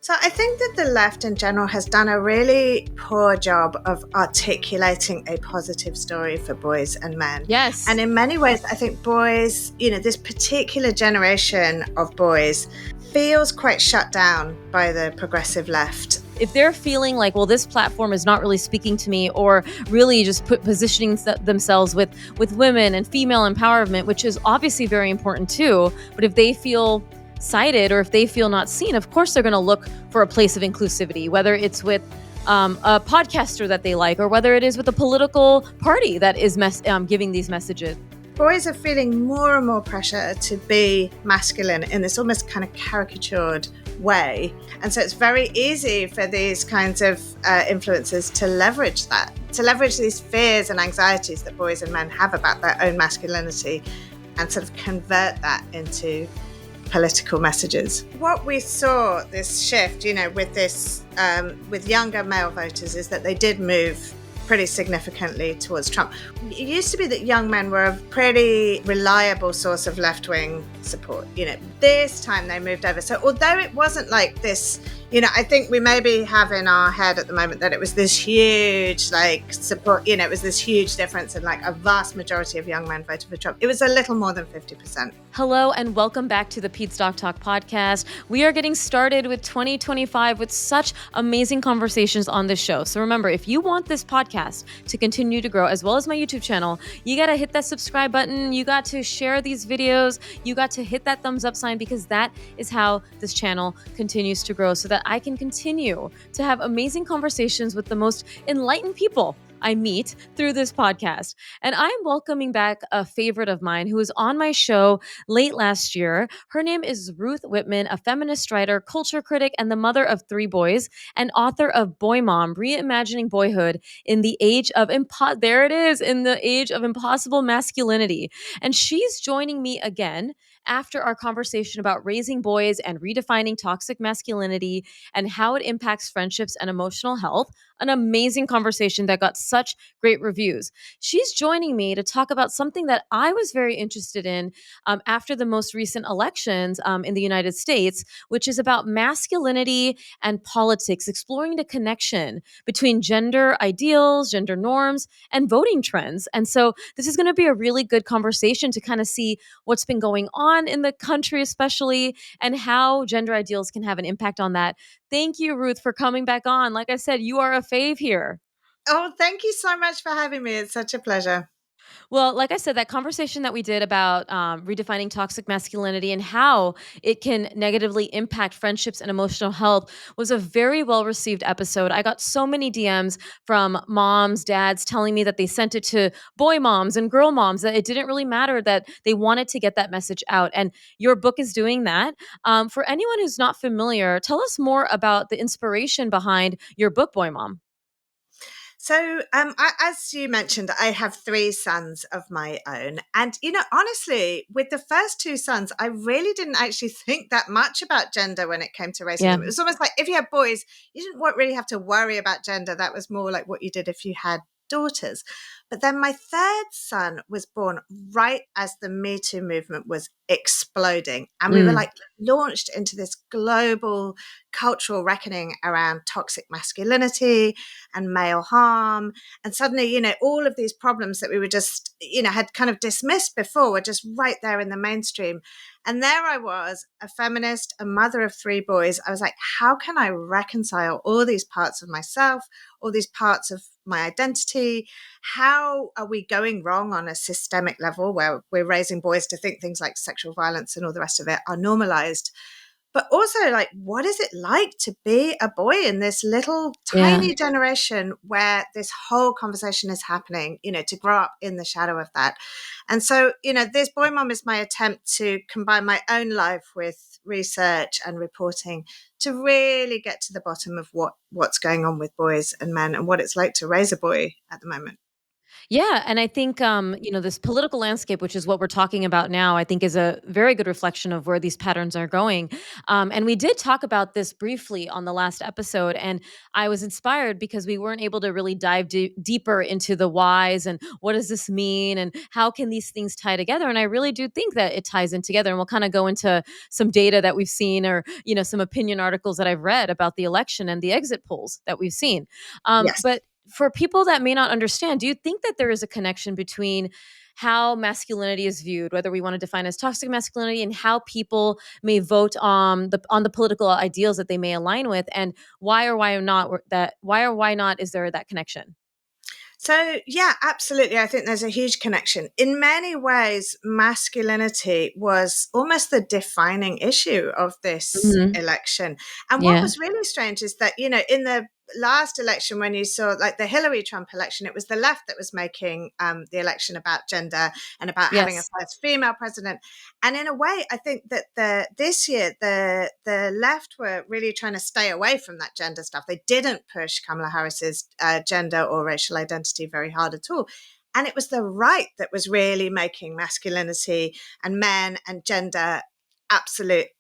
So I think that the left in general has done a really poor job of articulating a positive story for boys and men. Yes. And in many ways, I think boys, this particular generation of boys feels quite shut down by the progressive left. If they're feeling like, well, this platform is not really speaking to me, or really just positioning themselves with women and female empowerment, which is obviously very important too, but if they feel cited or if they feel not seen, of course they're going to look for a place of inclusivity, whether it's with a podcaster that they like, or whether it is with a political party that is giving these messages. Boys are feeling more and more pressure to be masculine in this almost kind of caricatured way. And so it's very easy for these kinds of influencers to leverage that, to leverage these fears and anxieties that boys and men have about their own masculinity and sort of convert that into political messages. What we saw this shift, with this, with younger male voters, is that they did move pretty significantly towards Trump. It used to be that young men were a pretty reliable source of left-wing support. This time they moved over. So although it wasn't like this, I think we maybe have in our head at the moment that it was this huge support, it was this huge difference and a vast majority of young men voted for Trump. It was a little more than 50%. Hello and welcome back to the Petestock Talk podcast. We are getting started with 2025 with such amazing conversations on this show. So remember, if you want this podcast to continue to grow, as well as my YouTube channel, you got to hit that subscribe button. You got to share these videos. You got to hit that thumbs up sign, because that is how this channel continues to grow, so that I can continue to have amazing conversations with the most enlightened people I meet through this podcast. And I'm welcoming back a favorite of mine who was on my show late last year. Her name is Ruth Whippman, a feminist writer, culture critic, and the mother of 3 boys, and author of Boy Mom: Reimagining Boyhood in the Age of in the Age of Impossible Masculinity. And she's joining me again after our conversation about raising boys and redefining toxic masculinity and how it impacts friendships and emotional health. An amazing conversation that got such great reviews. She's joining me to talk about something that I was very interested in after the most recent elections in the United States, which is about masculinity and politics, exploring the connection between gender ideals, gender norms, and voting trends. And so this is going to be a really good conversation to kind of see what's been going on in the country, especially, and how gender ideals can have an impact on that. Thank you, Ruth, for coming back on. Like I said, you are a fave here. Oh, thank you so much for having me. It's such a pleasure. Well, like I said, that conversation that we did about redefining toxic masculinity and how it can negatively impact friendships and emotional health was a very well received episode. I got so many DMs from moms, dads telling me that they sent it to boy moms and girl moms, that it didn't really matter, that they wanted to get that message out. And your book is doing that. For anyone who's not familiar, tell us more about the inspiration behind your book, Boy Mom. So, as you mentioned, I have 3 sons of my own. And, honestly, with the first 2 sons, I really didn't actually think that much about gender when it came to raising Yeah. them. It was almost like if you had boys, you didn't really have to worry about gender. That was more like what you did if you had daughters. But then my third son was born right as the Me Too movement was exploding. And we were launched into this global cultural reckoning around toxic masculinity and male harm. And suddenly, all of these problems that we were just, had kind of dismissed before were just right there in the mainstream. And there I was, a feminist, a mother of 3 boys. I was like, how can I reconcile all these parts of myself, all these parts of my identity? How are we going wrong on a systemic level where we're raising boys to think things like sexual violence and all the rest of it are normalized? But also, what is it like to be a boy in this little tiny generation where this whole conversation is happening, to grow up in the shadow of that? And so, this Boy Mom is my attempt to combine my own life with research and reporting to really get to the bottom of what's going on with boys and men and what it's like to raise a boy at the moment. Yeah, and I think this political landscape, which is what we're talking about now, I think is a very good reflection of where these patterns are going. And we did talk about this briefly on the last episode, and I was inspired because we weren't able to really dive deeper into the whys and what does this mean and how can these things tie together. And I really do think that it ties in together. And we'll kind of go into some data that we've seen, or some opinion articles that I've read about the election and the exit polls that we've seen. Yes. But for people that may not understand, do you think that there is a connection between how masculinity is viewed, whether we want to define as toxic masculinity, and how people may vote on the political ideals that they may align with, and why or why not is there that connection? So, yeah, absolutely. I think there's a huge connection. In many ways, masculinity was almost the defining issue of this Hmm. election. And what Yeah. was really strange is that, in the last election, when you saw like the Hillary Trump election, it was the left that was making the election about gender and about having a Yes. first female president. And in a way, I think that this year the left were really trying to stay away from that gender stuff. They didn't push Kamala Harris's gender or racial identity very hard at all. And it was the right that was really making masculinity and men and gender absolutely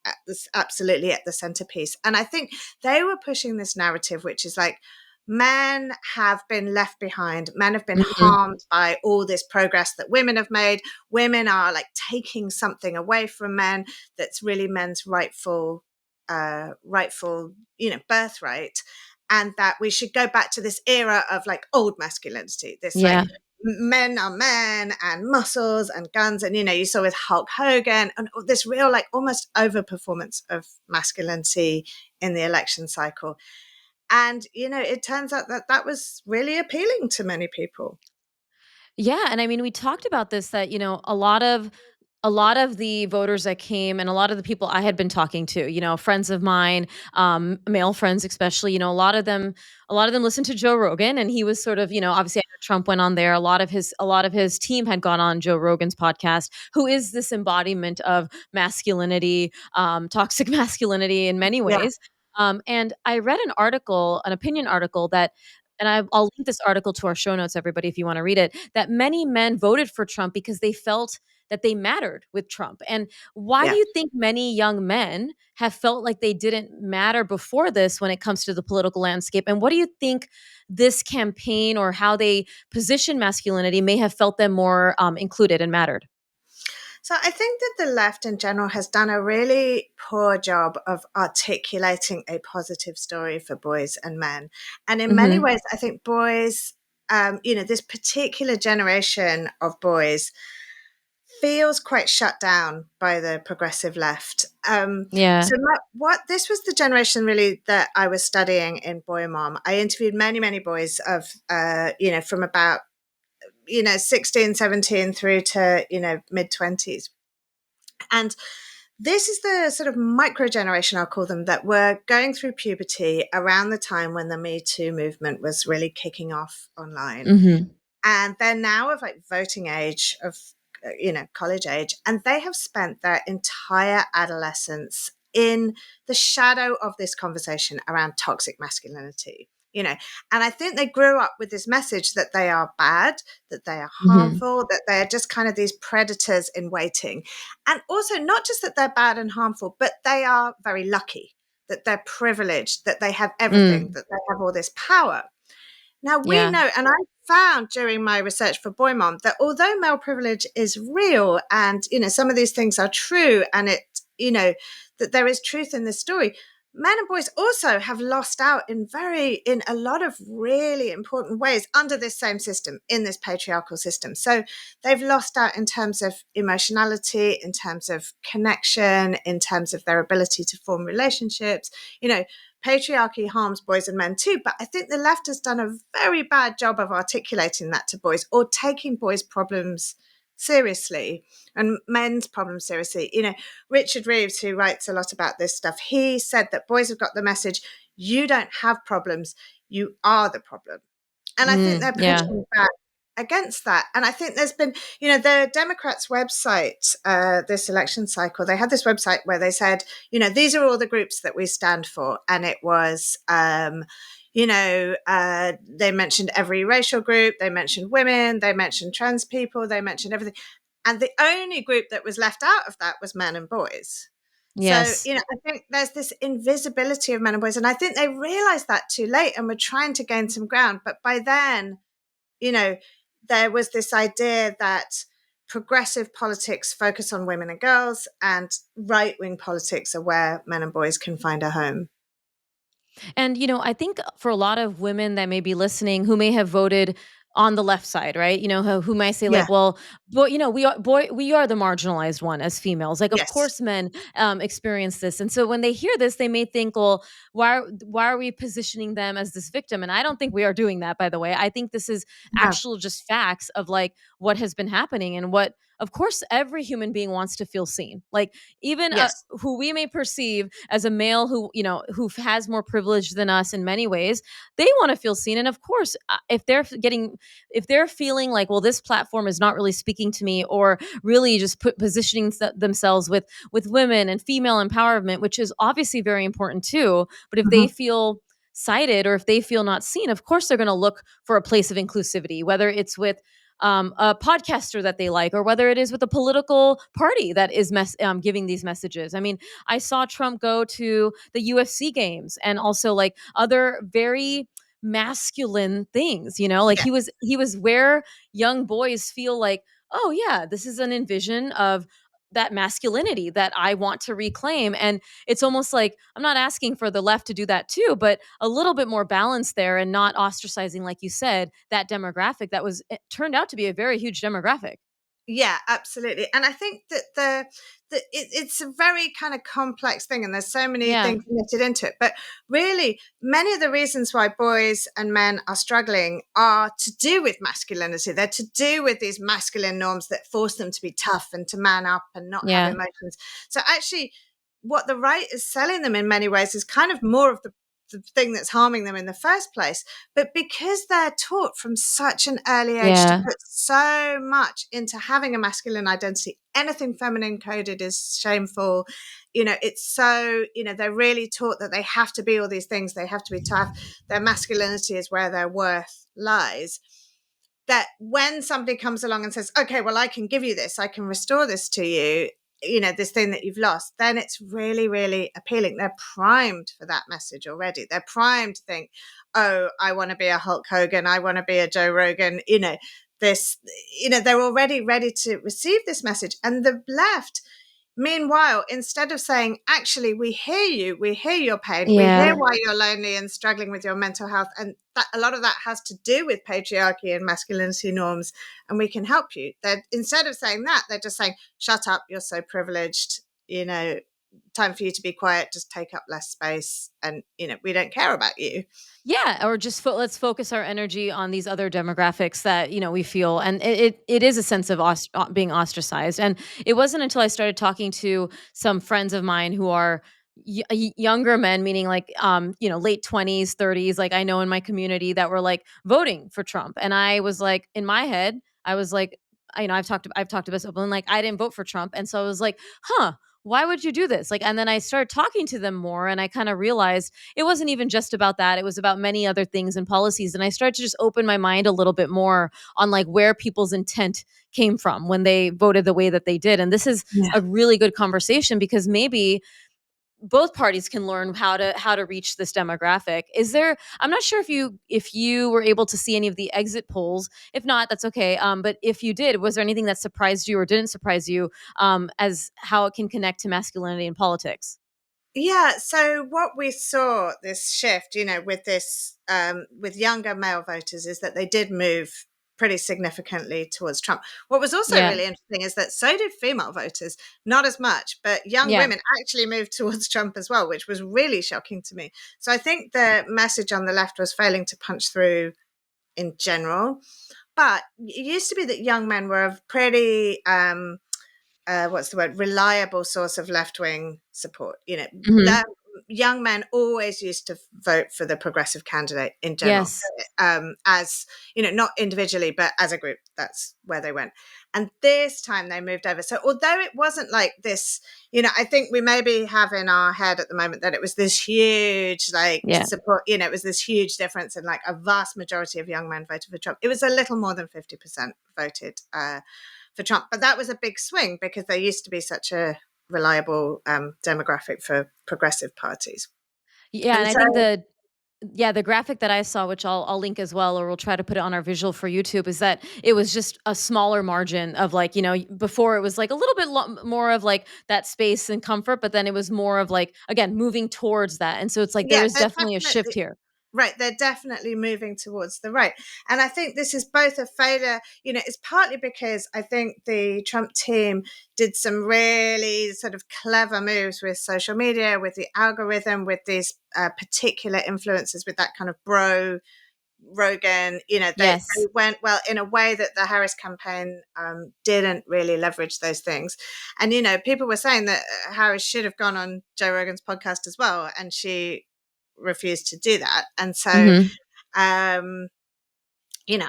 at the centerpiece. And I think they were pushing this narrative, which is like, men have been left behind, men have been Hmm. harmed by all this progress that women have made. Women are like taking something away from men that's really men's rightful birthright, and that we should go back to this era of like old masculinity, this like Yeah. men are men and muscles and guns. And you saw with Hulk Hogan and this real like almost overperformance of masculinity in the election cycle. And it turns out that that was really appealing to many people. Yeah, and I mean, we talked about this, that a lot of the voters that came, and a lot of the people I had been talking to, friends of mine, male friends especially, a lot of them listened to Joe Rogan, and he was sort of, obviously after Trump went on there, a lot of his team had gone on Joe Rogan's podcast, who is this embodiment of masculinity, toxic masculinity in many Yeah, ways. And I read an opinion article that, and I'll link this article to our show notes, everybody, if you want to read it, that many men voted for Trump because they felt that they mattered with Trump. And why do yeah. you think many young men have felt like they didn't matter before this when it comes to the political landscape? And what do you think this campaign, or how they position masculinity, may have felt them more included and mattered? So I think that the left in general has done a really poor job of articulating a positive story for boys and men. And in many Hmm. ways, I think boys, this particular generation of boys feels quite shut down by the progressive left. Yeah. What this was the generation really that I was studying in Boy Mom. I interviewed many, many boys of, from about 16, 17 through to mid 20s. And this is the sort of micro generation, I'll call them, that were going through puberty around the time when the Me Too movement was really kicking off online. Hmm. And they're now of like voting age, of college age, and they have spent their entire adolescence in the shadow of this conversation around toxic masculinity. And I think they grew up with this message that they are bad, that they are Hmm. harmful, that they're just kind of these predators in waiting. And also, not just that they're bad and harmful, but they are very lucky, that they're privileged, that they have everything, Mm. that they have all this power. Now we Yeah. know, and I found during my research for Boy Mom, that although male privilege is real, and some of these things are true, and that there is truth in this story, men and boys also have lost out in a lot of really important ways under this same system, in this patriarchal system. So they've lost out in terms of emotionality, in terms of connection, in terms of their ability to form relationships. Patriarchy harms boys and men too, but I think the left has done a very bad job of articulating that to boys, or taking boys' problems seriously and men's problems seriously. Richard Reeves, who writes a lot about this stuff, he said that boys have got the message: you don't have problems, you are the problem. And I think they're Yeah. pushing back against that. And I think there's been, the Democrats' website, this election cycle, they had this website where they said, these are all the groups that we stand for. And it was, They mentioned every racial group, they mentioned women, they mentioned trans people, they mentioned everything. And the only group that was left out of that was men and boys. So, Yes. I think there's this invisibility of men and boys. And I think they realized that too late and were trying to gain some ground. But by then, you know, there was this idea that progressive politics focus on women and girls, and right wing politics are where men and boys can find a home. And, I think for a lot of women that may be listening who may have voted on the left side, right? Who might say Yeah. like, well, we are the marginalized one as females. Like, of Yes. course, men experience this, and so when they hear this, they may think, well, why are we positioning them as this victim? And I don't think we are doing that. By the way, I think this is No. actual just facts of like what has been happening and what. Of course, every human being wants to feel seen. Like even Yes. who we may perceive as a male who has more privilege than us in many ways, they want to feel seen. And of course, if they're feeling like, well, this platform is not really speaking to me, or really just positioning themselves with women and female empowerment, which is obviously very important too, but if they Mhm. feel cited or if they feel not seen, of course they're going to look for a place of inclusivity, whether it's with a podcaster that they like, or whether it is with a political party that is giving these messages. I mean, I saw Trump go to the UFC games and also like other very masculine things. Like Yeah. he was where young boys feel like, oh yeah, this is an envision of that masculinity that I want to reclaim. And it's almost like I'm not asking for the left to do that too, but a little bit more balance there and not ostracizing, like you said, that demographic that was it turned out to be a very huge demographic. Yeah, absolutely. And I think that it's a very kind of complex thing, and there's so many Yeah. things knitted into it. But really, many of the reasons why boys and men are struggling are to do with masculinity. They're to do with these masculine norms that force them to be tough and to man up and not have Yeah. emotions. So actually, what the right is selling them in many ways is kind of more of the thing that's harming them in the first place. But because they're taught from such an early age to Yeah. put so much into having a masculine identity, anything feminine coded is shameful. It's so, they're really taught that they have to be all these things. They have to be tough. Their masculinity is where their worth lies. That when somebody comes along and says, okay, well, I can give you this, I can restore this to you, this thing that you've lost, then it's really, really appealing. They're primed for that message already. They're primed to think, oh, I want to be a Hulk Hogan. I want to be a Joe Rogan, this, they're already ready to receive this message. And the left, meanwhile, instead of saying, actually, we hear you, we hear your pain, we hear Yeah. why you're lonely and struggling with your mental health, and that a lot of that has to do with patriarchy and masculinity norms, and we can help you. That instead of saying that, they're just saying, shut up, you're so privileged, time for you to be quiet, just take up less space, and we don't care about you. Yeah, or just let's focus our energy on these other demographics that we feel, and it is a sense of being ostracized. And it wasn't until I started talking to some friends of mine who are younger men, meaning like late 20s, 30s, like I know in my community that were like voting for Trump, and I was like in my head, I was like, I've talked about this openly, like I didn't vote for Trump, and so I was like, huh. Why would you do this? Like, and then I started talking to them more, and I kind of realized it wasn't even just about that. It was about many other things and policies. And I started to just open my mind a little bit more on like where people's intent came from when they voted the way that they did. And this is Yeah. a really good conversation because maybe both parties can learn how to reach this demographic. Is there I'm not sure if you were able to see any of the exit polls. If not, that's okay. But if you did, was there anything that surprised you or didn't surprise you as how it can connect to masculinity in politics? Yeah, so what we saw this shift, with this with younger male voters is that they did move pretty significantly towards Trump. What was also Yeah. really interesting is that so did female voters, not as much, but young Yeah. women actually moved towards Trump as well, which was really shocking to me. So I think the message on the left was failing to punch through in general. But it used to be that young men were a pretty what's the word, reliable source of left wing support. Mhm. young men always used to vote for the progressive candidate in general, Yes. as not individually, but as a group. That's where they went. And this time they moved over. So although it wasn't like this, I think we maybe have in our head at the moment that it was this huge Yeah. support, it was this huge difference, and like a vast majority of young men voted for Trump. It was a little more than 50% voted for Trump, but that was a big swing because there used to be such a reliable demographic for progressive parties. Yeah, And and I so, think the graphic that I saw, which I'll link as well, or we'll try to put it on our visual for YouTube, is that it was just a smaller margin of like, before it was like a little bit more of like that space and comfort, but then it was more of like, again, moving towards that. And so it's like there yeah, is they're definitely a shift definitely here. right. They're definitely moving towards the right. And I think this is both a failure, it's partly because I think the Trump team did some really sort of clever moves with social media, with the algorithm, with these particular influences, with that kind of bro Rogan, they Yes. went well in a way that the Harris campaign didn't really leverage those things. And, people were saying that Harris should have gone on Joe Rogan's podcast as well, and she refused to do that. And so, Hmm. um,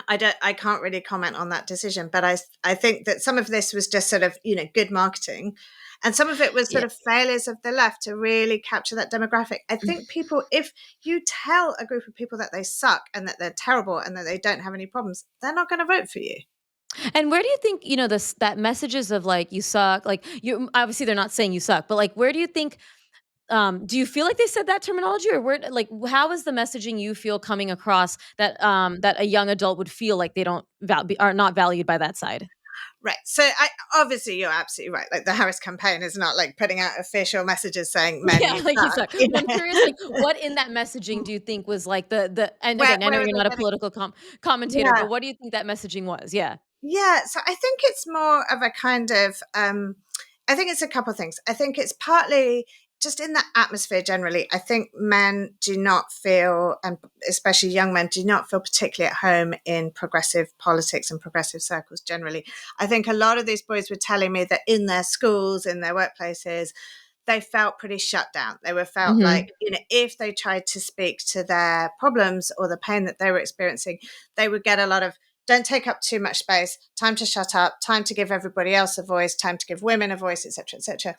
I can't really comment on that decision, but I think that some of this was just sort of, good marketing. And some of it was sort Yeah. of failures of the left to really capture that demographic. I think people, if you tell a group of people that they suck and that they're terrible and that they don't have any problems, they're not going to vote for you. And where do you think, this that messages of like you suck, like you obviously they're not saying you suck, but like where do you think do you feel like they said that terminology, or where like how is the messaging you feel coming across that that a young adult would feel like they don't are not valued by that side? Right. So obviously you're absolutely right. Like the Harris campaign is not like putting out official messages saying men Yeah, you like you suck. suck. Well, I'm curious, like what in that messaging do you think was like the and Where again, I know where are you're they not a getting? political commentator, Yeah. but what do you think that messaging was? Yeah. Yeah, so I think it's more of a kind of, I think it's a couple of things. I think it's partly just in the atmosphere generally. I think men do not feel, and especially young men, do not feel particularly at home in progressive politics and progressive circles generally. I think a lot of these boys were telling me that in their schools, in their workplaces, they felt pretty shut down. They were felt like, Mhm. if they tried to speak to their problems or the pain that they were experiencing, they would get a lot of don't take up too much space, time to shut up, time to give everybody else a voice, time to give women a voice, etc., etc.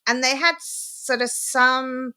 And they had sort of some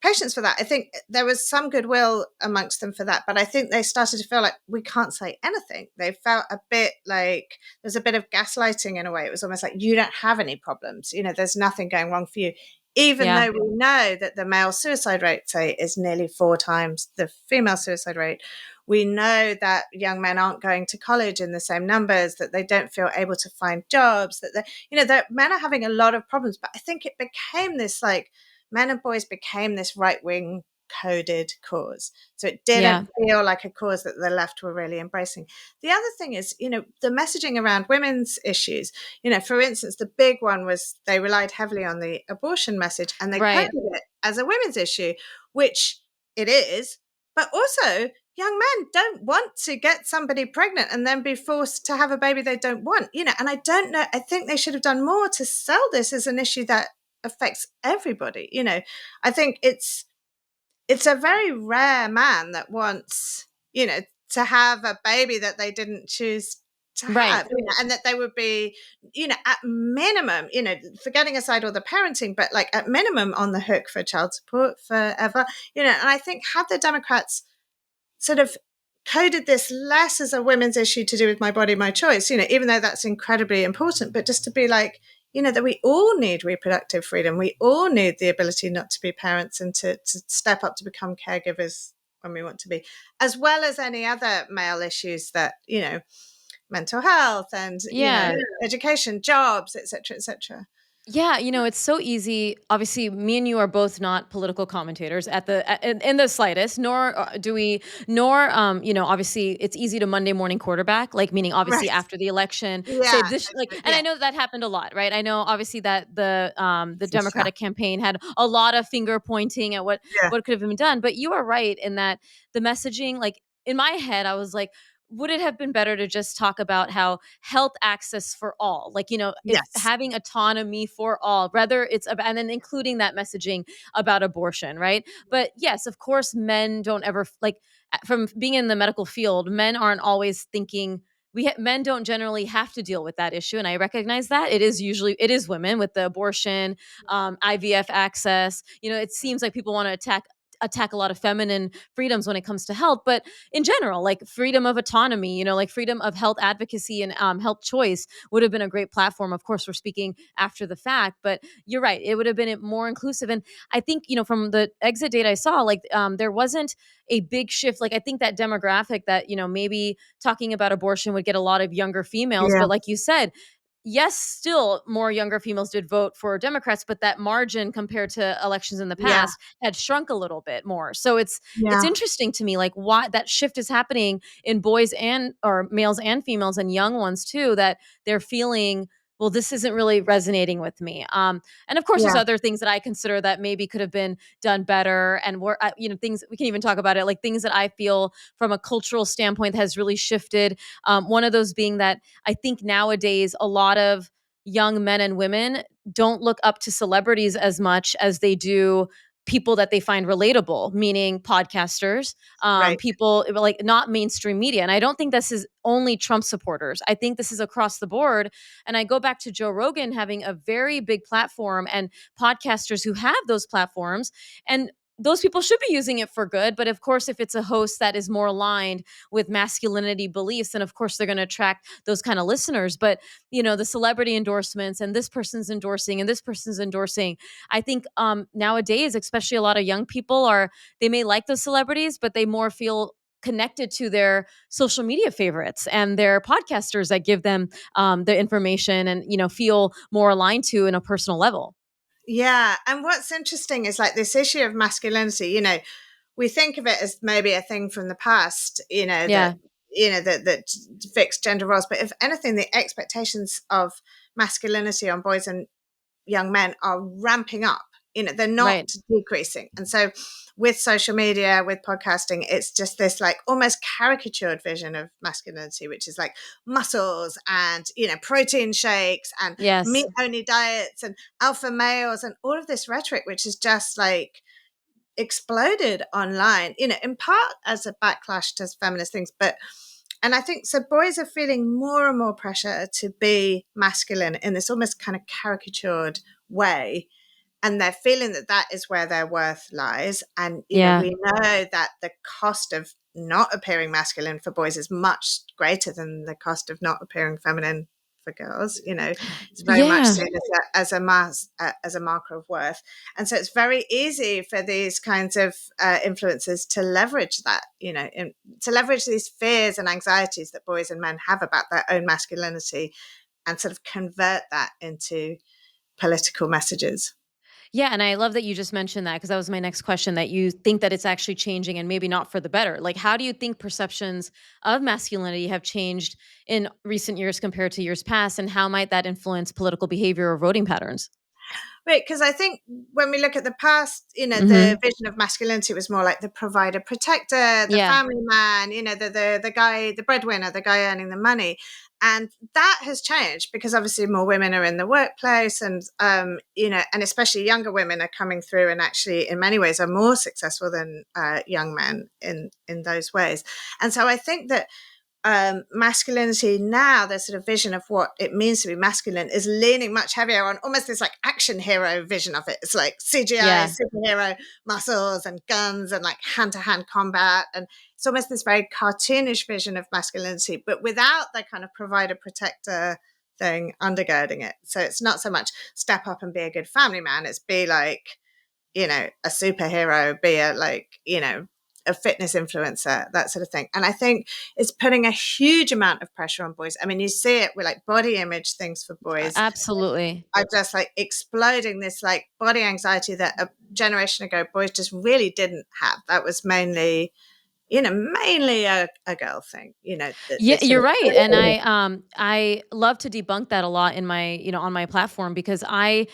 patience for that. I think there was some goodwill amongst them for that, but I think they started to feel like we can't say anything. They felt a bit like there's a bit of gaslighting in a way. It was almost like you don't have any problems. There's nothing going wrong for you. Even Yeah. though we know that the male suicide rate, say, is nearly 4 times the female suicide rate, we know that young men aren't going to college in the same numbers, that they don't feel able to find jobs, that men are having a lot of problems. But I think it became this like men and boys became this right wing coded cause. So it Yeah. didn't feel like a cause that the left were really embracing. The other thing is, the messaging around women's issues, for instance, the big one was they relied heavily on the abortion message and they coded Right. it as a women's issue, which it is, but also young men don't want to get somebody pregnant and then be forced to have a baby they don't want, and I don't know. I think they should have done more to sell this as an issue that affects everybody. I think it's a very rare man that wants, to have a baby that they didn't choose to Right. have, and that they would be, at minimum, forgetting aside all the parenting, but like at minimum on the hook for child support forever, and I think had the Democrats sort of coded this less as a women's issue to do with my body, my choice, even though that's incredibly important, but just to be like, that we all need reproductive freedom. We all need the ability not to be parents and to step up to become caregivers when we want to be, as well as any other male issues that, mental health and, Yeah. education, jobs, etc., etc. Yeah, it's so easy. Obviously, me and you are both not political commentators in the slightest, nor do we, nor obviously it's easy to Monday morning quarterback, like meaning obviously Right. after the election, say Yeah. this like, and Yeah. I know that happened a lot, right? I know obviously that the For sure. Democratic campaign had a lot of finger pointing at Yeah. what could have been done, but you are right in that the messaging, like in my head, I was like, would it have been better to just talk about how health access for all, like, if Yes. having autonomy for all, whether it's about, and then including that messaging about abortion, right? But yes, of course, men don't ever, like, from being in the medical field, men aren't always thinking, men don't generally have to deal with that issue, and I recognize that it is women with the abortion, IVF access. It seems like people want to attack a lot of feminine freedoms when it comes to health, but in general, like freedom of autonomy, like freedom of health advocacy and health choice would have been a great platform. Of course, we're speaking after the fact, but you're right, it would have been more inclusive. And I think, from the exit data I saw, like, there wasn't a big shift. Like, I think that demographic that, maybe talking about abortion would get a lot of younger females, Yeah. but like you said, yes, still more younger females did vote for Democrats, but that margin compared to elections in the Yeah. past had shrunk a little bit more. So it's Yeah. interesting to me, like, why that shift is happening in boys and or males and females and young ones too, that they're feeling, well, this isn't really resonating with me. And of course, there's Yeah. other things that I consider that maybe could have been done better, and things we can even talk about it, like things that I feel from a cultural standpoint has really shifted. One of those being that I think nowadays a lot of young men and women don't look up to celebrities as much as they do people that they find relatable, meaning podcasters, Right. people like not mainstream media. And I don't think this is only Trump supporters. I think this is across the board. And I go back to Joe Rogan having a very big platform and podcasters who have those platforms. And those people should be using it for good. But of course, if it's a host that is more aligned with masculinity beliefs, then of course they're going to attract those kind of listeners. But, the celebrity endorsements and this person's endorsing and this person's endorsing, I think nowadays, especially a lot of young people they may like those celebrities, but they more feel connected to their social media favorites and their podcasters that give them the information and, feel more aligned to in a personal level. Yeah. And what's interesting is like this issue of masculinity, we think of it as maybe a thing from the past, Yeah. that fixed gender roles. But if anything, the expectations of masculinity on boys and young men are ramping up. They're not Right. decreasing. And so with social media, with podcasting, it's just this like almost caricatured vision of masculinity, which is like muscles and, protein shakes and meat Yes. only diets and alpha males and all of this rhetoric, which is just like exploded online, in part as a backlash to feminist things. And I think so boys are feeling more and more pressure to be masculine in this almost kind of caricatured way. And they're feeling that that is where their worth lies. And, Yeah. we know that the cost of not appearing masculine for boys is much greater than the cost of not appearing feminine for girls. It's very much Yeah. seen as a marker of worth. And so it's very easy for these kinds of influencers to leverage that, to leverage these fears and anxieties that boys and men have about their own masculinity and sort of convert that into political messages. Yeah, and I love that you just mentioned that, because that was my next question, that you think that it's actually changing and maybe not for the better. Like, how do you think perceptions of masculinity have changed in recent years compared to years past, and how might that influence political behavior or voting patterns? Right, because I think when we look at the past, the Mhm. vision of masculinity was more like the provider protector, the Yeah. family man, the guy, the breadwinner, the guy earning the money. And that has changed because obviously more women are in the workplace and and especially younger women are coming through and actually in many ways are more successful than young men in those ways. And so I think that masculinity now, the sort of vision of what it means to be masculine is leaning much heavier on almost this like action hero vision of it. It's like CGI, Yeah. superhero muscles and guns and like hand-to-hand combat. And it's almost this very cartoonish vision of masculinity, but without the kind of provider protector thing undergirding it. So it's not so much step up and be a good family man. It's be like, a superhero, be a like, a fitness influencer, that sort of thing. And I think it's putting a huge amount of pressure on boys. I mean, you see it with like body image things for boys Absolutely. are just like exploding this like body anxiety that a generation ago boys just really didn't have. That was mainly, mainly a girl thing, Yeah, this sort you're of. right. And I love to debunk that a lot in my, on my platform because I,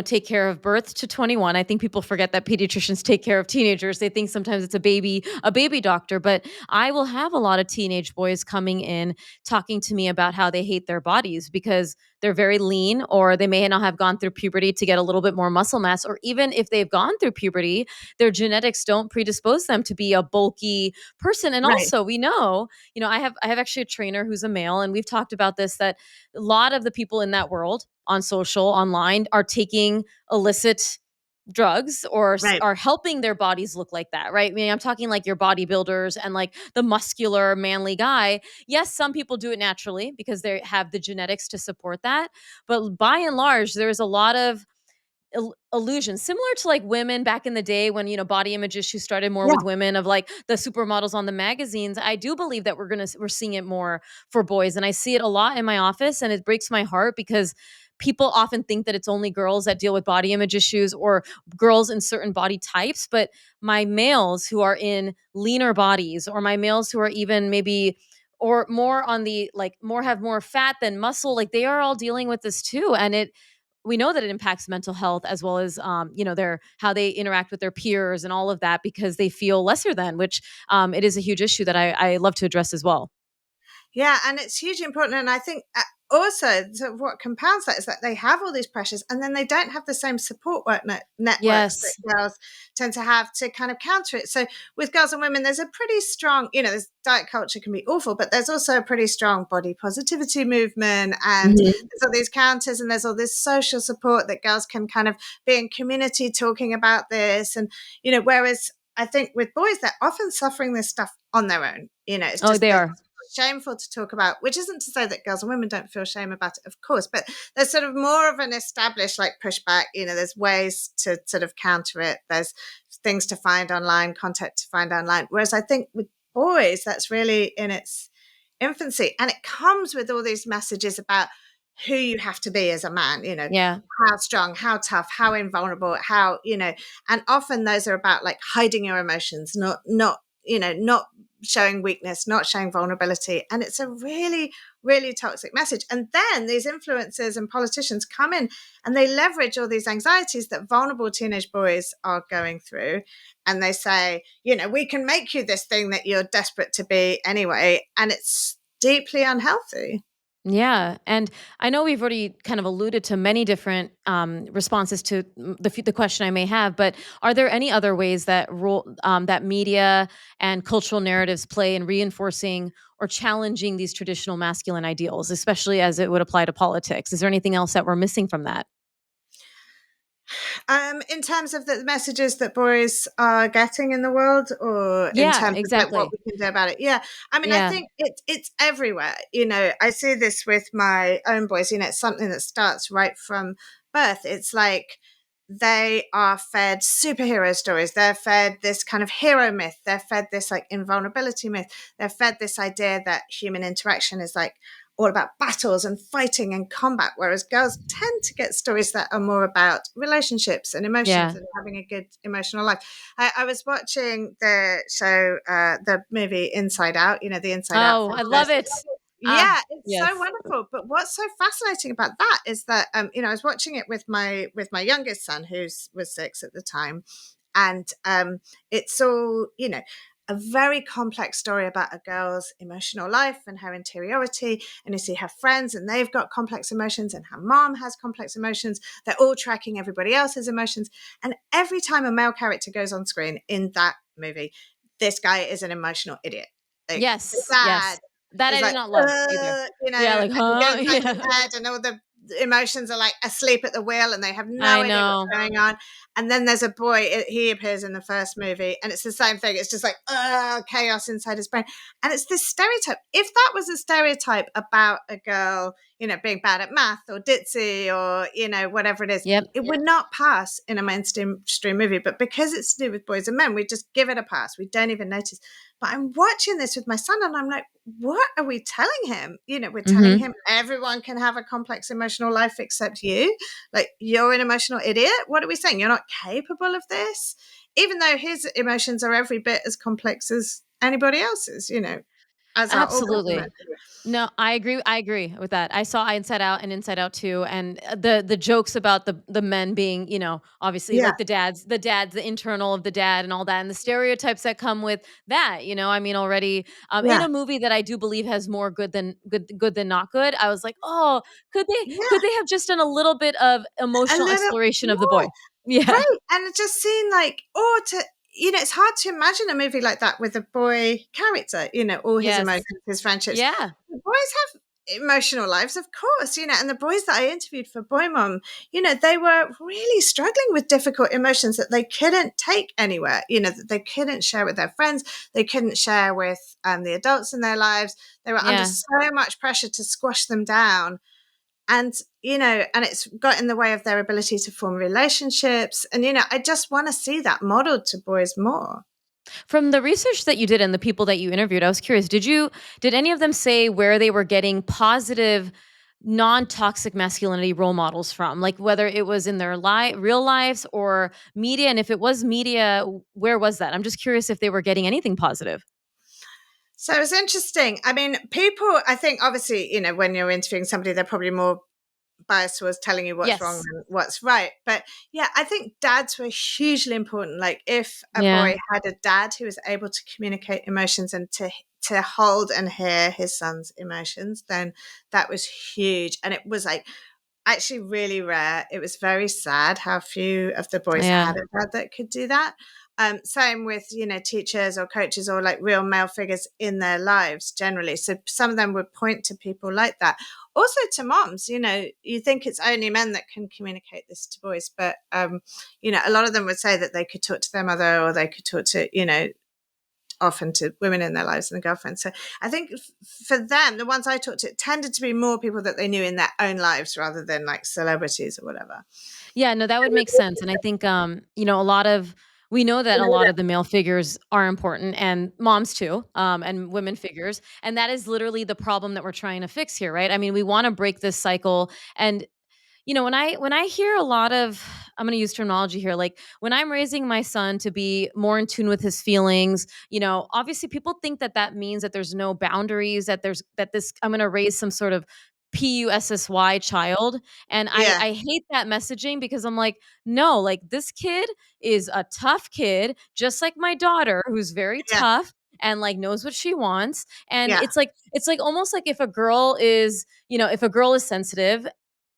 take care of birth to 21. I think people forget that pediatricians take care of teenagers. They think sometimes it's a baby doctor, but I will have a lot of teenage boys coming in talking to me about how they hate their bodies because they're very lean or they may not have gone through puberty to get a little bit more muscle mass, or even if they've gone through puberty, their genetics don't predispose them to be a bulky person. And Right, also, we know, I have actually a trainer who's a male, and we've talked about this, that a lot of the people in that world on social, online, are taking illicit drugs or right. are helping their bodies look like that, right? I mean, I'm talking like your bodybuilders and like the muscular manly guy. Yes, some people do it naturally because they have the genetics to support that, but by and large there's a lot of illusion, similar to like women back in the day when body image issues started more Yeah, with women, of like the supermodels on the magazines. I do believe that we're seeing it more for boys, and I see it a lot in my office, and it breaks my heart because people often think that it's only girls that deal with body image issues or girls in certain body types, but my males who are in leaner bodies, or my males who are even maybe or more on the like more have more fat than muscle, like they are all dealing with this too. And we know that it impacts mental health as well as their how they interact with their peers and all of that because they feel lesser than, which it is a huge issue that I love to address as well. yeah, and it's hugely important. And I think also sort of what compounds that is that they have all these pressures, and then they don't have the same support networks that Yes. girls tend to have to kind of counter it. So with girls and women, there's a pretty strong, there's diet culture can be awful, but there's also a pretty strong body positivity movement, and Mhm. there's all these counters, and there's all this social support that girls can kind of be in community talking about this, and whereas I think with boys, they're often suffering this stuff on their own. It's Oh, just they there's are. shameful to talk about, which isn't to say that girls and women don't feel shame about it, of course, but there's sort of more of an established like pushback. There's ways to sort of counter it. There's things to find online, content to find online. Whereas I think with boys, that's really in its infancy. And it comes with all these messages about who you have to be as a man, Yeah. how strong, how tough, how invulnerable, and often those are about like hiding your emotions, not showing weakness, not showing vulnerability. And it's a really, really toxic message. And then these influencers and politicians come in and they leverage all these anxieties that vulnerable teenage boys are going through. And they say, we can make you this thing that you're desperate to be anyway. And it's deeply unhealthy. Yeah, and I know we've already kind of alluded to many different responses to the question I may have, but are there any other ways that that media and cultural narratives play in reinforcing or challenging these traditional masculine ideals, especially as it would apply to politics? Is there anything else that we're missing from that? In terms of the messages that boys are getting in the world, or in Yeah, terms of like what exactly. we can do about it? Yeah, I mean, I Yeah, think it's everywhere. I see this with my own boys. It's something that starts right from birth. It's like they are fed superhero stories. They're fed this kind of hero myth. They're fed this like invulnerability myth. They're fed this idea that human interaction is like all about battles and fighting and combat, whereas girls tend to get stories that are more about relationships and emotions yeah. and having a good emotional life. I was watching the show, the movie Inside Out, the Inside Out Oh, I love franchise. it. Yeah, it's so Yes. wonderful. But what's so fascinating about that is that I was watching it with my youngest son, was 6 at the time, and it's all a very complex story about a girl's emotional life and her interiority. And you see her friends, and they've got complex emotions, and her mom has complex emotions. They're all tracking everybody else's emotions. And every time a male character goes on screen in that movie, this guy is an emotional idiot. Like the Yes. dad Yes. That is I did like, not love either. Yeah, and like, he goes huh? back to Yeah. bed, and all the emotions are like asleep at the wheel, and they have no I idea what's know. going on. And then there's a boy, he appears in the first movie, and it's the same thing. It's just like, chaos inside his brain. And it's this stereotype. If that was a stereotype about a girl, being bad at math or ditzy or, whatever it is, Yep. it would not pass in a mainstream movie. But because it's to do with boys and men, we just give it a pass. We don't even notice. But I'm watching this with my son, and I'm like, what are we telling him? We're telling Mhm. him everyone can have a complex emotional life except you. Like, you're an emotional idiot. What are we saying? You're not capable of this? Even though his emotions are every bit as complex as anybody else's, as our orgasm. Absolutely. No, I agree. I agree with that. I saw Inside Out and Inside Out 2, and the jokes about the men being, obviously Yeah, like the internal of the dad and all that, and the stereotypes that come with that. I mean, already in yeah, a movie that I do believe has more good than not good. I was like, oh, could they yeah, could they have just done a little bit of a emotional little exploration of the boy? more. Yeah. Right, and it just seemed like, or to, it's hard to imagine a movie like that with a boy character, all his Yes. emotions, his friendships. Yeah. The boys have emotional lives, of course, and the boys that I interviewed for Boy Mom, they were really struggling with difficult emotions that they couldn't take anywhere, that they couldn't share with their friends, they couldn't share with the adults in their lives. They were under Yeah. so much pressure to squash them down, and and it's got in the way of their ability to form relationships, and I just want to see that modeled to boys more. From the research that you did and the people that you interviewed, I was curious, did any of them say where they were getting positive non-toxic masculinity role models from? Like whether it was in their real lives or media, and if it was media, where was that? I'm just curious if they were getting anything positive. So it's interesting. I mean, people, I think, obviously, when you're interviewing somebody, they're probably more bias towards telling you what's wrong Yes. and what's right. But yeah, I think dads were hugely important. Like if a Yeah. boy had a dad who was able to communicate emotions and to hold and hear his son's emotions, then that was huge. And it was like actually really rare. It was very sad how few of the boys Yeah. had a dad that could do that. Same with, teachers or coaches or like real male figures in their lives generally. So some of them would point to people like that. Also to moms, you think it's only men that can communicate this to boys, but, a lot of them would say that they could talk to their mother or they could talk to, often to women in their lives and the girlfriends. So I think for them, the ones I talked to tended to be more people that they knew in their own lives rather than like celebrities or whatever. Yeah, no, that would make sense. And I think a lot of we know that a lot of the male figures are important and moms too, and women figures. And that is literally the problem that we're trying to fix here, right? I mean, we want to break this cycle. And when I hear a lot of, I'm going to use terminology here, like when I'm raising my son to be more in tune with his feelings, obviously people think that that means that there's no boundaries, that this I'm going to raise some sort of PUSSY child. And I Yeah, I hate that messaging because I'm like, no, like this kid is a tough kid, just like my daughter, who's very yeah, tough and like knows what she wants. And yeah, it's like almost like if a girl is sensitive,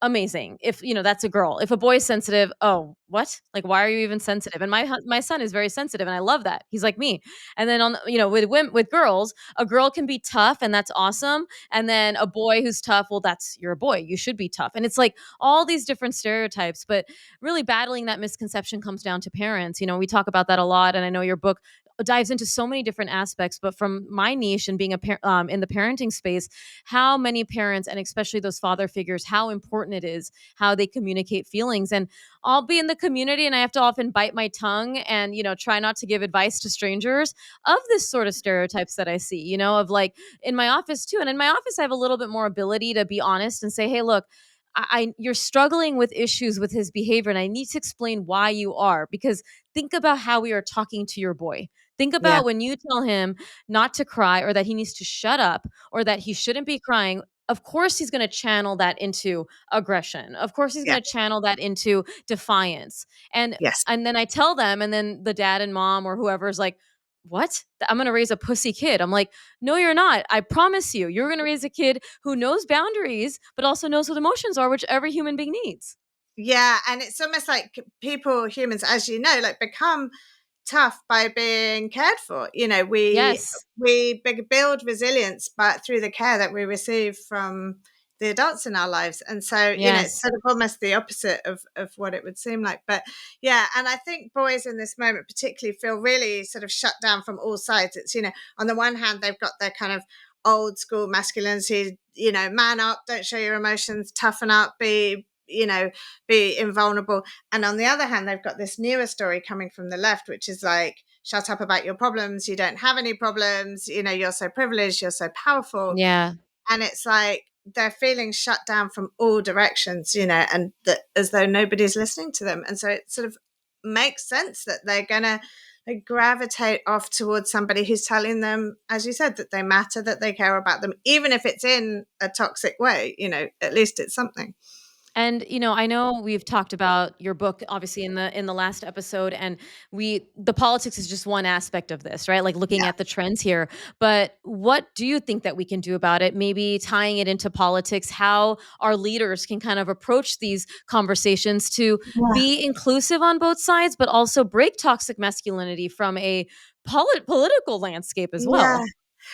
amazing. If that's a girl. If a boy is sensitive, oh, what? Like, why are you even sensitive? And my son is very sensitive, and I love that. He's like me. And then with women, with girls, a girl can be tough, and that's awesome. And then a boy who's tough, well, you're a boy. You should be tough. And it's like all these different stereotypes, but really battling that misconception comes down to parents. We talk about that a lot, and I know your book dives into so many different aspects. But from my niche and being in the parenting space, how many parents, and especially those father figures, how important it is how they communicate feelings. And I'll be in the community and I have to often bite my tongue and try not to give advice to strangers of this sort of stereotypes that I see, of like in my office too. And in my office I have a little bit more ability to be honest and say, hey, look, you're struggling with issues with his behavior, and I need to explain why you are. Because think about how we are talking to your boy. Think yeah, about when you tell him not to cry, or that he needs to shut up, or that he shouldn't be crying. Of course, he's going to channel that into aggression. Of course, he's yeah, going to channel that into defiance. And yes. and then I tell them, and then the dad and mom or whoever is like, "What? I'm going to raise a pussy kid." I'm like, "No, you're not. I promise you. You're going to raise a kid who knows boundaries, but also knows what emotions are, which every human being needs." Yeah, and it's almost like people, humans, as you know, like become tough by being cared for. We Yes. build resilience, but through the care that we receive from the adults in our lives. And so, it's Yes. sort of almost the opposite of what it would seem like. But yeah, and I think boys in this moment particularly feel really sort of shut down from all sides. It's, on the one hand, they've got their kind of old school masculinity, man up, don't show your emotions, toughen up, be invulnerable. And on the other hand, they've got this newer story coming from the left, which is like, shut up about your problems. You don't have any problems. You're so privileged. You're so powerful. Yeah. And it's like they're feeling shut down from all directions, and that as though nobody's listening to them. And so it sort of makes sense that they're going to they gravitate off towards somebody who's telling them, as you said, that they matter, that they care about them, even if it's in a toxic way. At least it's something. And I know we've talked about your book obviously in the last episode, and the politics is just one aspect of this, right? Like looking Yeah. at the trends here. But what do you think that we can do about it? Maybe tying it into politics, how our leaders can kind of approach these conversations to Yeah. be inclusive on both sides, but also break toxic masculinity from a political landscape as Yeah. well. Well,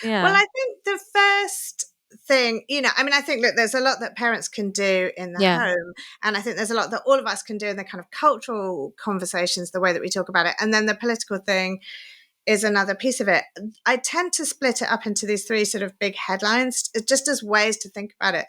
Yeah. I think the first thing, I mean, I think that there's a lot that parents can do in the Yeah. home. And I think there's a lot that all of us can do in the kind of cultural conversations, the way that we talk about it. And then the political thing is another piece of it. I tend to split it up into these three sort of big headlines, just as ways to think about it,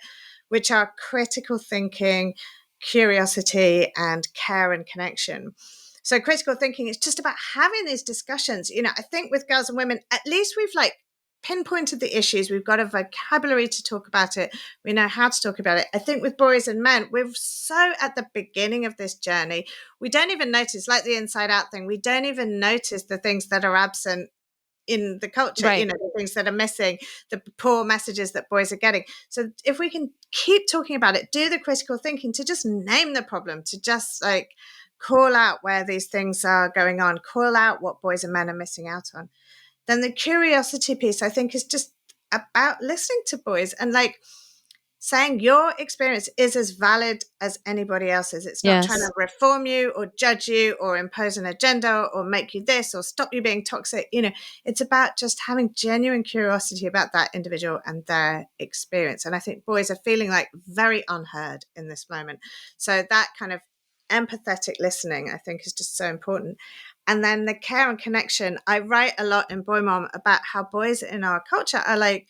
which are critical thinking, curiosity, and care and connection. So critical thinking is just about having these discussions. I think with girls and women, at least we've like pinpointed the issues. We've got a vocabulary to talk about it. We know how to talk about it. I think with boys and men, we're so at the beginning of this journey. We don't even notice, like the inside out thing, we don't even notice the things that are absent in the culture, Right. the things that are missing, the poor messages that boys are getting. So if we can keep talking about it, do the critical thinking to just name the problem, to just like call out where these things are going on, call out what boys and men are missing out on. Then the curiosity piece, I think, is just about listening to boys and like saying your experience is as valid as anybody else's. It's not trying to Yes. reform you or judge you or impose an agenda or make you this or stop you being toxic. It's about just having genuine curiosity about that individual and their experience. And I think boys are feeling like very unheard in this moment. So that kind of empathetic listening, I think, is just so important. And then the care and connection. I write a lot in Boy Mom about how boys in our culture are like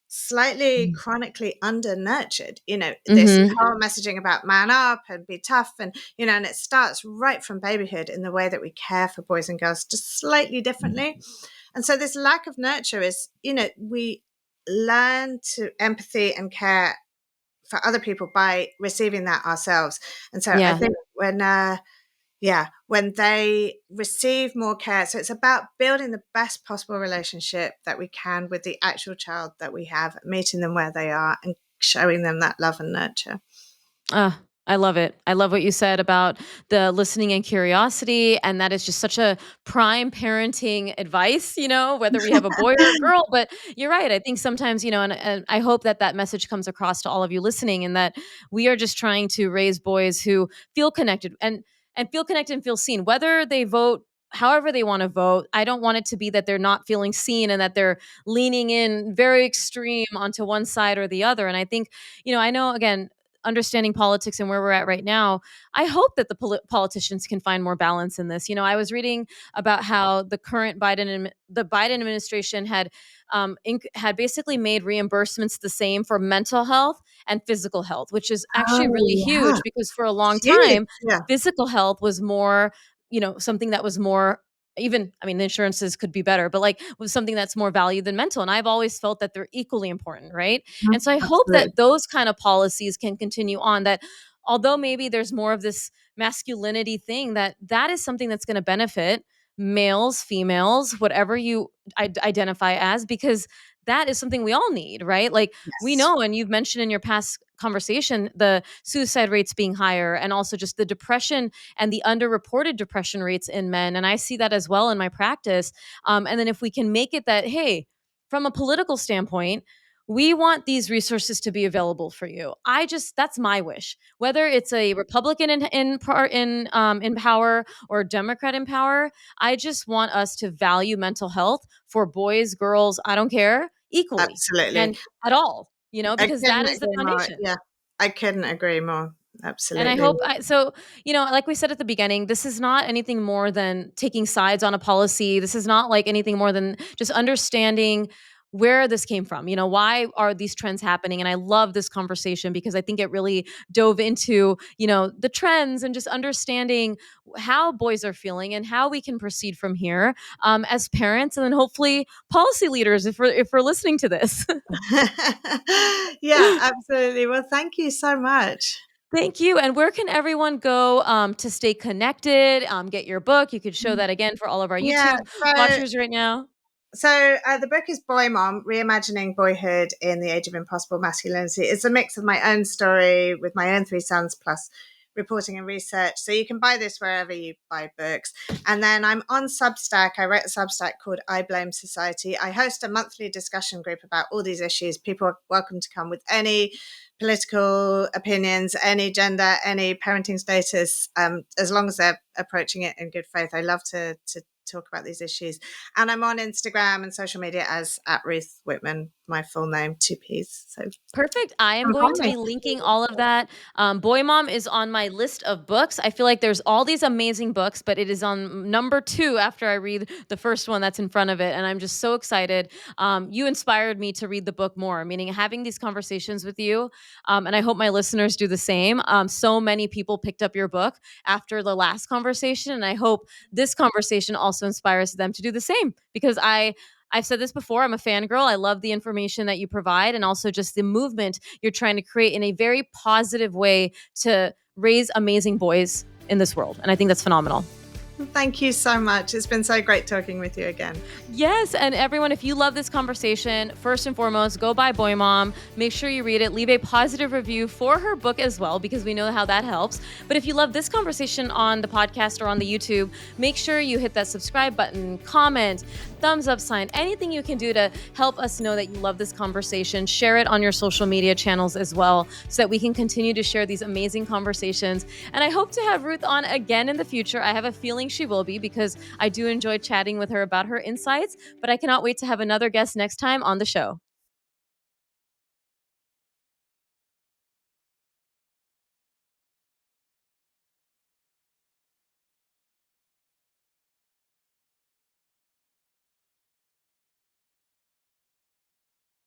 slightly chronically under nurtured. This Mm-hmm. whole messaging about man up and be tough, and it starts right from babyhood in the way that we care for boys and girls just slightly differently. And so this lack of nurture is, we learn to empathy and care for other people by receiving that ourselves. And so I Yeah. think when they receive more care. So it's about building the best possible relationship that we can with the actual child that we have, meeting them where they are and showing them that love and nurture. I love it. I love what you said about the listening and curiosity. And that is just such a prime parenting advice, whether we have a boy or a girl. But you're right. I think sometimes, and I hope that that message comes across to all of you listening, and that we are just trying to raise boys who feel connected and feel connected and feel seen, whether they vote however they want to vote. I don't want it to be that they're not feeling seen and that they're leaning in very extreme onto one side or the other. And I think, I know, again, understanding politics and where we're at right now, I hope that the politicians can find more balance in this. I was reading about how the current the Biden administration had basically made reimbursements the same for mental health and physical health, which is actually Oh, really yeah. huge because for a long Huge. time, Yeah. physical health was more, something that was more, even, I mean, the insurances could be better, but like was something that's more valued than mental. And I've always felt that they're equally important, right? And so I hope Absolutely. that those kind of policies can continue on, that although maybe there's more of this masculinity thing, that is something that's going to benefit males, females, whatever you identify as, because that is something we all need, right? Like we Yes. know, and you've mentioned in your past conversation, the suicide rates being higher, and also just the depression and the underreported depression rates in men. And I see that as well in my practice. And then if we can make it that, hey, from a political standpoint, we want these resources to be available for you. That's my wish. Whether it's a Republican in power or a Democrat in power, I just want us to value mental health for boys, girls, I don't care, equally Absolutely. and at all, I because that couldn't is the agree more. foundation. Yeah. I couldn't agree more. And I Absolutely. hope so, like we said at the beginning, this is not anything more than taking sides on a policy. This is not like anything more than just understanding where this came from. Why are these trends happening? And I love this conversation because I think it really dove into, the trends and just understanding how boys are feeling and how we can proceed from here, as parents, and then hopefully policy leaders if we're listening to this. Yeah, absolutely. Well, thank you so much. Thank you. And where can everyone go to stay connected, get your book? You could show Mm. that again for all of our Yeah. YouTube watchers right now. The book is Boy Mom, Reimagining Boyhood in the Age of Impossible Masculinity. It's a mix of my own story with my own three sons plus reporting and research. So you can buy this wherever you buy books. And then I'm on Substack. I wrote a Substack called I Blame Society. I host a monthly discussion group about all these issues. People are welcome to come with any political opinions, any gender, any parenting status, as long as they're approaching it in good faith. I love to talk about these issues. And I'm on Instagram and social media as at Ruth Whippman, my full name, two P's. So Perfect. I am come going find to me. be linking all of that. Boy Mom is on my list of books. I feel like there's all these amazing books, but it is on number 2 after I read the first one that's in front of it. And I'm just so excited. You inspired me to read the book more, meaning having these conversations with you. And I hope my listeners do the same. So many people picked up your book after the last conversation. And I hope this conversation also inspires them to do the same because I've said this before. I'm a fangirl. I love the information that you provide and also just the movement you're trying to create in a very positive way to raise amazing boys in this world. And I think that's phenomenal. Thank you so much. It's been so great talking with you again. Yes. And everyone, if you love this conversation, first and foremost, go buy Boy Mom. Make sure you read it. Leave a positive review for her book as well, because we know how that helps. But if you love this conversation on the podcast or on the YouTube, make sure you hit that subscribe button, comment, thumbs up sign, anything you can do to help us know that you love this conversation. Share it on your social media channels as well so that we can continue to share these amazing conversations. And I hope to have Ruth on again in the future. I have a feeling she will be because I do enjoy chatting with her about her insights, but I cannot wait to have another guest next time on the show.